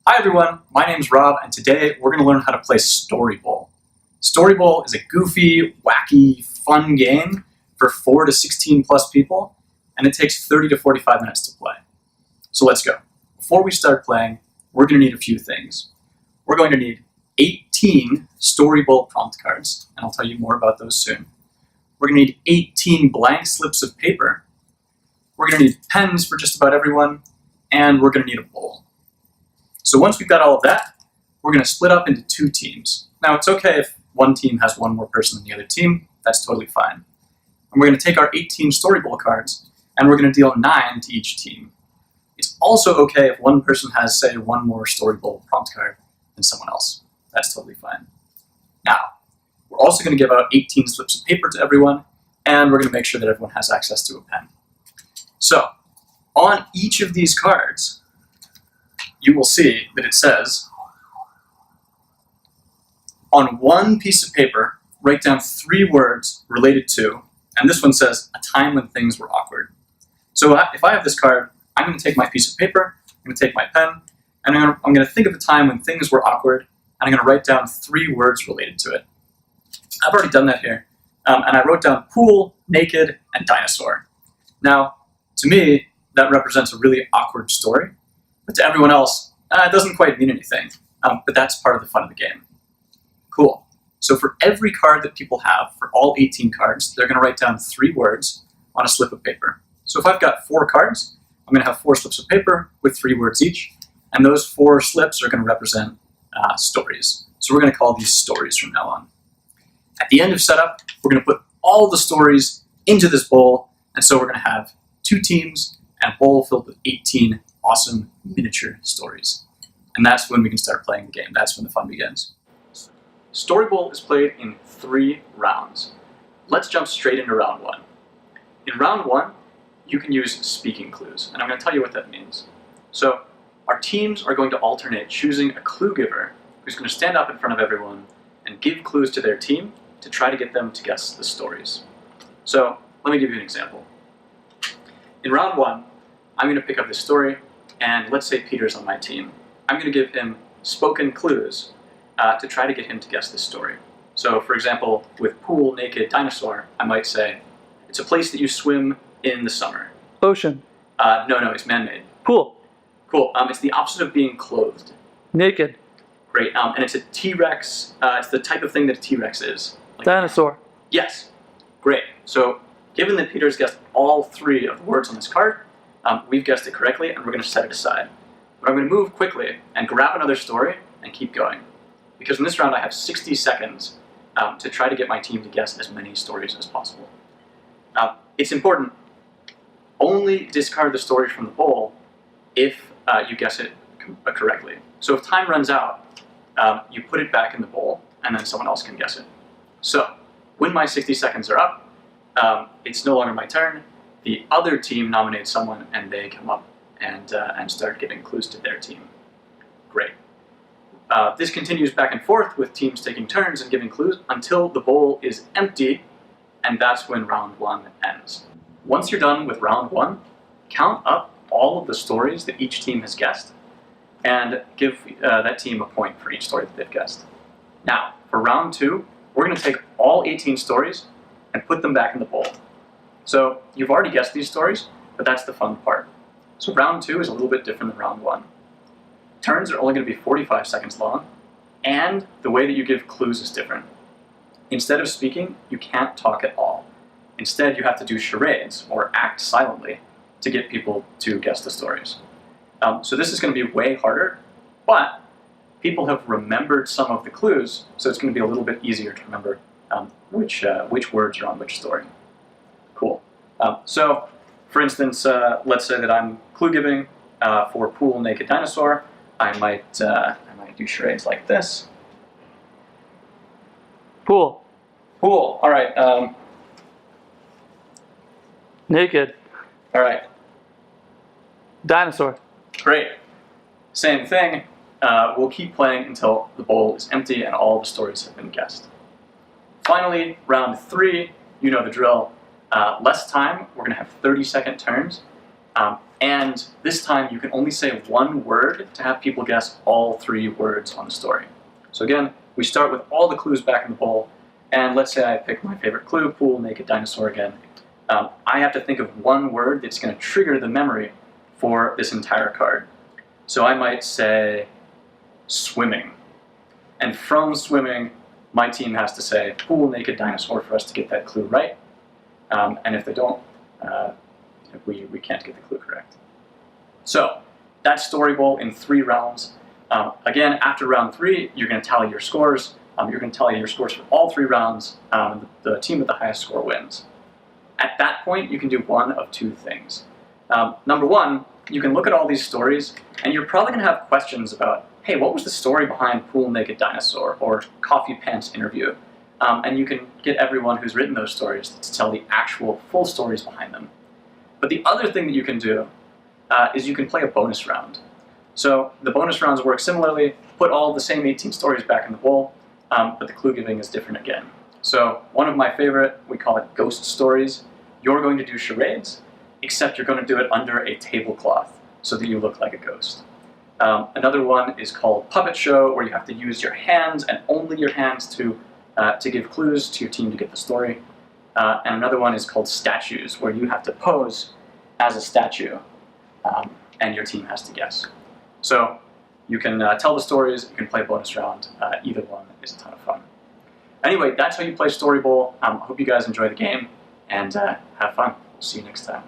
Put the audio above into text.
Hi everyone, my name's Rob, and today we're going to learn how to play storybowl. Storybowl is a goofy, wacky, fun game for 4 to 16 plus people, and it takes 30 to 45 minutes to play. So let's go. Before we start playing, we're going to need a few things. We're going to need 18 storybowl prompt cards, and I'll tell you more about those soon. We're going to need 18 blank slips of paper. We're going to need pens for just about everyone, and we're going to need a bowl. So once we've got all of that, we're going to split up into 2 teams. Now, it's okay if one team has one more person than the other team. That's totally fine. And we're going to take our 18 storybowl cards, and we're going to deal 9 to each team. It's also okay if one person has, say, one more storybowl prompt card than someone else. That's totally fine. Now, we're also going to give out 18 slips of paper to everyone, and we're going to make sure that everyone has access to a pen. So, on each of these cards, you will see that it says, on one piece of paper, write down 3 words related to, and this one says, a time when things were awkward. So if I have this card, I'm going to take my piece of paper, I'm going to take my pen, and I'm going to think of a time when things were awkward, and I'm going to write down 3 words related to it. I've already done that here, and I wrote down pool, naked, and dinosaur. Now, to me, that represents a really awkward story. But to everyone else, it doesn't quite mean anything, but that's part of the fun of the game. Cool. So for every card that people have, for all 18 cards, they're going to write down 3 words on a slip of paper. So if I've got 4 cards, I'm going to have 4 slips of paper with 3 words each, and those 4 slips are going to represent stories. So we're going to call these stories from now on. At the end of setup, we're going to put all the stories into this bowl, and so we're going to have 2 teams and a bowl filled with 18 awesome miniature stories. And that's when we can start playing the game. That's when the fun begins. Storybowl is played in 3 rounds. Let's jump straight into round 1. In round 1, you can use speaking clues, and I'm going to tell you what that means. So our teams are going to alternate choosing a clue giver who's going to stand up in front of everyone and give clues to their team to try to get them to guess the stories. So let me give you an example. In round 1, I'm going to pick up this story, and let's say Peter's on my team. I'm going to give him spoken clues to try to get him to guess this story. So, for example, with pool, naked, dinosaur, I might say, it's a place that you swim in the summer. Ocean. No, it's man-made. Pool. Cool. It's the opposite of being clothed. Naked. Great. And it's a T-Rex. It's the type of thing that a T-Rex is. Like, Dinosaur. yes. Great. So, given that Peter's guessed all 3 of the words on this card, we've guessed it correctly, and we're going to set it aside. But I'm going to move quickly and grab another story and keep going. Because in this round I have 60 seconds to try to get my team to guess as many stories as possible. It's important, only discard the story from the bowl if you guess it correctly. So if time runs out, you put it back in the bowl, and then someone else can guess it. So when my 60 seconds are up, it's no longer my turn. The other team nominates someone, and they come up and start giving clues to their team. Great. This continues back and forth with teams taking turns and giving clues until the bowl is empty, and that's when round 1 ends. Once you're done with round 1, count up all of the stories that each team has guessed, and give that team a point for each story that they've guessed. Now, for round 2, we're going to take all 18 stories and put them back in the bowl. So you've already guessed these stories, but that's the fun part. So round 2 is a little bit different than round 1. Turns are only going to be 45 seconds long, and the way that you give clues is different. Instead of speaking, you can't talk at all. Instead, you have to do charades, or act silently, to get people to guess the stories. So this is going to be way harder, but people have remembered some of the clues, so it's going to be a little bit easier to remember which words are on which story. Cool. So, for instance, let's say that I'm clue giving for pool, naked, dinosaur. I might do charades like this. Pool. Pool. All right. Naked. All right. Dinosaur. Great. Same thing. We'll keep playing until the bowl is empty and all the stories have been guessed. Finally, round 3. You know the drill. Less time. We're going to have 30-second turns. And this time you can only say one word to have people guess all 3 words on the story. So again, we start with all the clues back in the bowl, and let's say I pick my favorite clue, pool, naked, dinosaur again. I have to think of one word that's going to trigger the memory for this entire card. So I might say swimming. And from swimming, my team has to say pool, naked, dinosaur for us to get that clue right. And if they don't, we can't get the clue correct. So that's Story Bowl in 3 rounds. Again, after round 3, you're going to tally your scores. You're going to tally your scores for all 3 rounds. The team with the highest score wins. At that point, you can do one of 2 things. Number 1, you can look at all these stories, and you're probably going to have questions about, hey, what was the story behind Pool Naked Dinosaur or Coffee Pants Interview? And you can get everyone who's written those stories to tell the actual full stories behind them. But the other thing that you can do is you can play a bonus round. So the bonus rounds work similarly, put all the same 18 stories back in the bowl, but the clue giving is different again. So one of my favorite, we call it ghost stories. You're going to do charades, except you're going to do it under a tablecloth so that you look like a ghost. Another one is called Puppet Show, where you have to use your hands and only your hands to give clues to your team to get the story. And another one is called Statues, where you have to pose as a statue and your team has to guess. So you can tell the stories, you can play a bonus round. Either one is a ton of fun. Anyway, that's how you play Story Bowl. I hope you guys enjoy the game and have fun. See you next time.